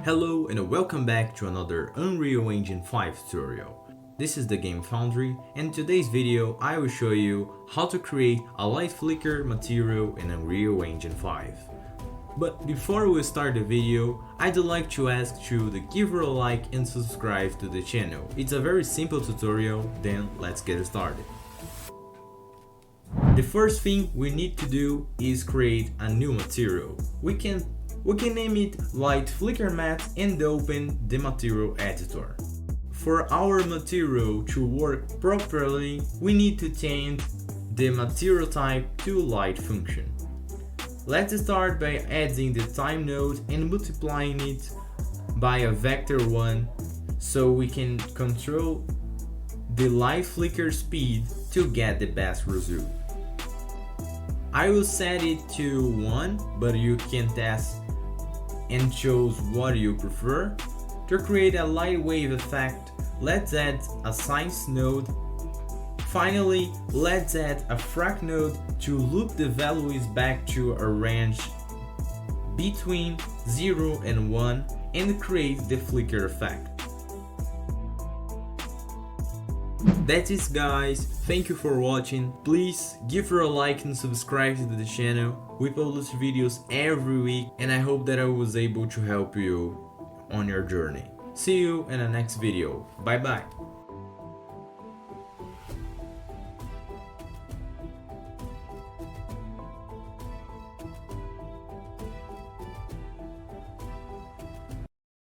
Hello and welcome back to another Unreal Engine 5 tutorial. This is the Game Foundry, and in today's video I will show you how to create a light flicker material in Unreal Engine 5. But before we start the video, I'd like to ask you to give her a like and subscribe to the channel. It's a very simple tutorial, then let's get started. The first thing we need to do is create a new material. We can name it Light Flicker Matte and open the material editor. For our material to work properly, we need to change the material type to light function. Let's start by adding the time node and multiplying it by a vector 1 so we can control the light flicker speed to get the best result. I will set it to 1, but you can test and choose what you prefer. To create a light wave effect, let's add a size node. Finally, let's add a frac node to loop the values back to a range between 0 and 1 and create the flicker effect. That's it guys, thank you for watching. Please give her a like and subscribe to the channel. We publish videos every week and I hope that I was able to help you on your journey. See you in the next video. Bye bye.